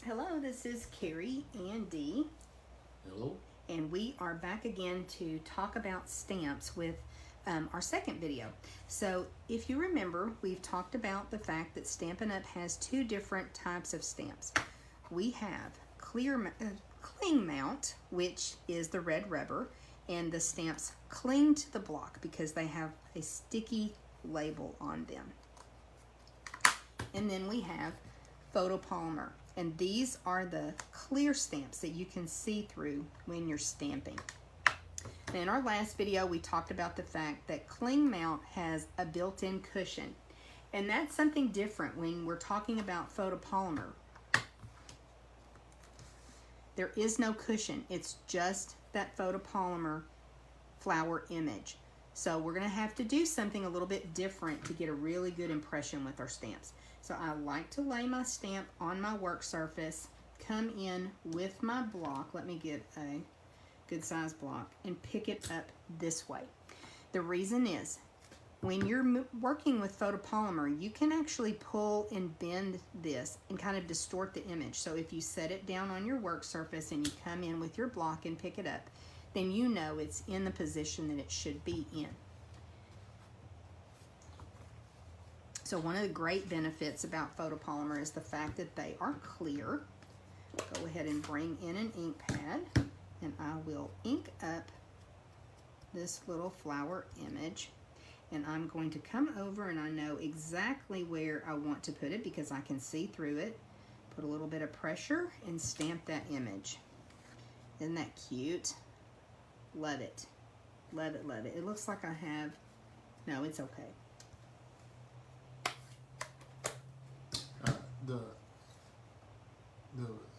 Hello, this is Carrie and Dee. Hello. And we are back again to talk about stamps with our second video. So if you remember, we've talked about the fact that Stampin' Up! Has two different types of stamps. We have cling mount, which is the red rubber, and the stamps cling to the block because they have a sticky label on them. And then we have photopolymer, and these are the clear stamps that you can see through when you're stamping. And in our last video, we talked about the fact that cling mount has a built-in cushion, and that's something different when we're talking about photopolymer. There is no cushion, it's just that photopolymer flower image. So we're going to have to do something a little bit different to get a really good impression with our stamps. So I like to lay my stamp on my work surface, come in with my block, let me get a good size block, and pick it up this way. The reason is, when you're working with photopolymer, you can actually pull and bend this and kind of distort the image. So if you set it down on your work surface and you come in with your block and pick it up, then you know it's in the position that it should be in. So one of the great benefits about photopolymer is the fact that they are clear. Go ahead and bring in an ink pad, and I will ink up this little flower image. And I'm going to come over, and I know exactly where I want to put it because I can see through it. Put a little bit of pressure and stamp that image. Isn't that cute? Love it. Love it, love it. It looks like I have, no, it's okay.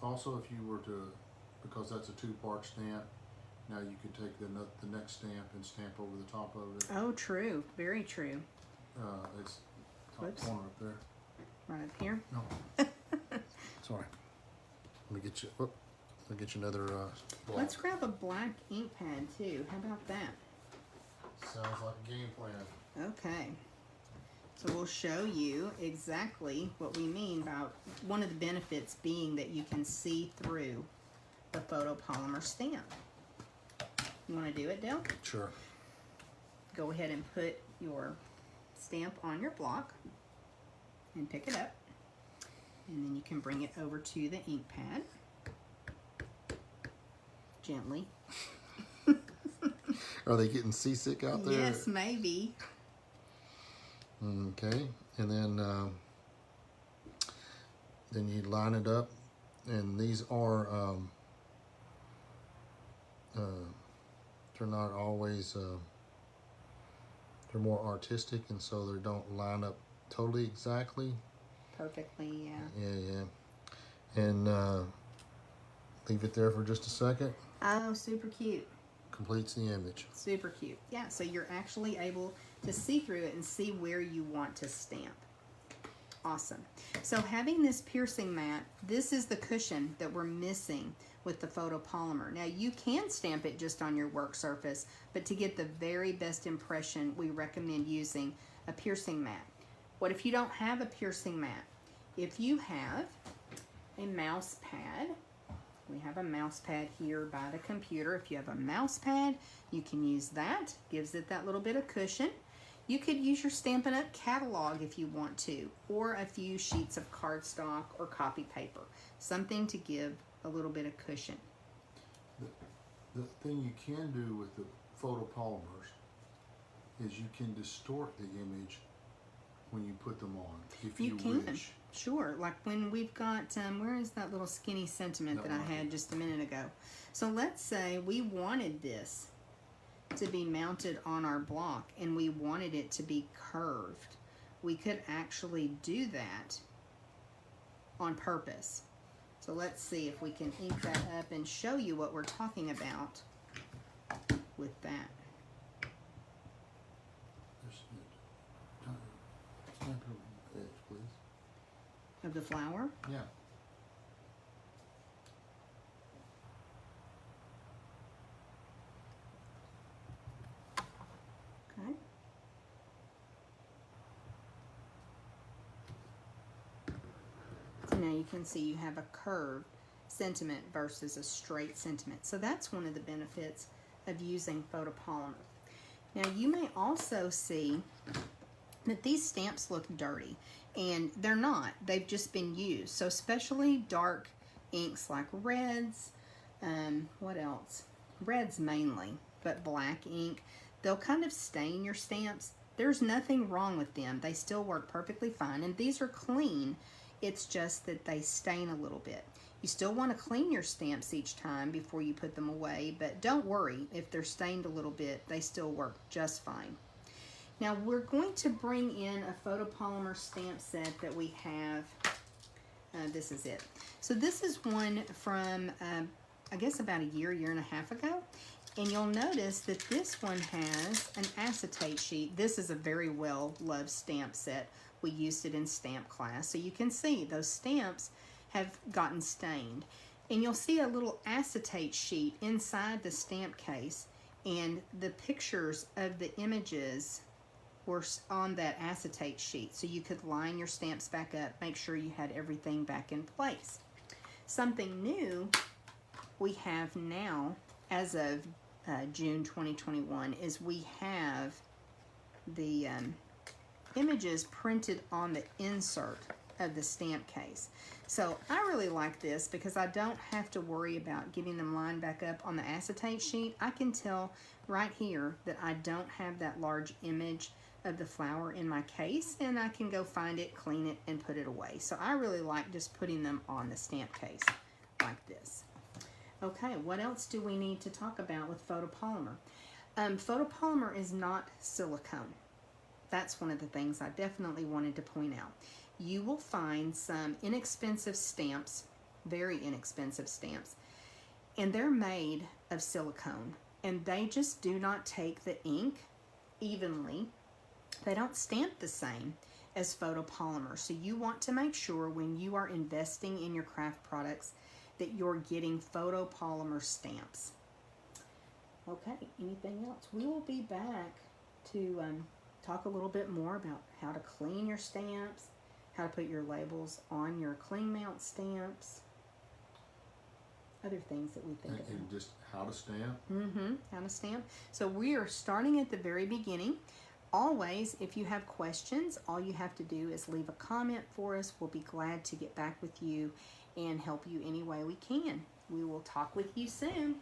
Also, if you were to, because that's a two-part stamp, now you could take the next stamp and stamp over the top of it. Oh, true. Very true. It's top corner up there. Right up here? No. Sorry. Let me get you. Let me get you another block. Let's grab a black ink pad too. How about that? Sounds like a game plan. Okay. So we'll show you exactly what we mean by one of the benefits being that you can see through the photopolymer stamp. You want to do it, Dale? Sure. Go ahead and put your stamp on your block and pick it up. And then you can bring it over to the ink pad. Gently. Are they getting seasick out there? Yes, maybe. Okay, and then you line it up, and these are they're not always they're more artistic, and so they don't line up totally exactly. Perfectly, yeah. Yeah. And leave it there for just a second. Oh, super cute. Completes the image. Super cute. Yeah, so you're actually able to see through it and see where you want to stamp. Awesome. So having this piercing mat, this is the cushion that we're missing with the photopolymer. Now you can stamp it just on your work surface, but to get the very best impression, we recommend using a piercing mat. What if you don't have a piercing mat? If you have a mouse pad, we have a mouse pad here by the computer. If you have a mouse pad, you can use that. Gives it that little bit of cushion. You could use your Stampin' Up! Catalog if you want to, or a few sheets of cardstock or copy paper. Something to give a little bit of cushion. The thing you can do with the photopolymers is you can distort the image when you put them on, if you wish. Sure, like when we've got, where is that little skinny sentiment that I had just a minute ago? So let's say we wanted this to be mounted on our block and we wanted it to be curved. We could actually do that on purpose. So let's see if we can ink that up and show you what we're talking about with that. Stamp over the edge, please. Of the flower? Yeah. Okay. Now you can see you have a curved sentiment versus a straight sentiment. So that's one of the benefits of using photopolymer. Now you may also see that these stamps look dirty, and they're not. They've just been used. So especially dark inks like reds, what else? Reds mainly, but black ink, they'll kind of stain your stamps. There's nothing wrong with them. They still work perfectly fine, and these are clean. It's just that they stain a little bit. You still want to clean your stamps each time before you put them away, but don't worry if they're stained a little bit, they still work just fine. Now we're going to bring in a photopolymer stamp set that we have. This is it. So this is one from, I guess about a year and a half ago. And you'll notice that this one has an acetate sheet. This is a very well-loved stamp set. We used it in stamp class. So you can see those stamps have gotten stained. And you'll see a little acetate sheet inside the stamp case. And the pictures of the images were on that acetate sheet. So you could line your stamps back up, make sure you had everything back in place. Something new we have now, as of June 2021, is we have the images printed on the insert of the stamp case. So I really like this because I don't have to worry about getting them lined back up on the acetate sheet. I can tell right here that I don't have that large image of the flower in my case, and I can go find it, clean it, and put it away. So I really like just putting them on the stamp case like this. Okay, what else do we need to talk about with photopolymer? Photopolymer is not silicone. That's one of the things I definitely wanted to point out. You will find some inexpensive stamps, very inexpensive stamps, and they're made of silicone, and they just do not take the ink evenly. They don't stamp the same as photopolymer. So you want to make sure when you are investing in your craft products that you're getting photopolymer stamps. Okay, anything else? We will be back to talk a little bit more about how to clean your stamps, how to put your labels on your cling mount stamps, other things that we think about. And just how to stamp. How to stamp. So we are starting at the very beginning. Always, if you have questions, all you have to do is leave a comment for us. We'll be glad to get back with you and help you any way we can. We will talk with you soon.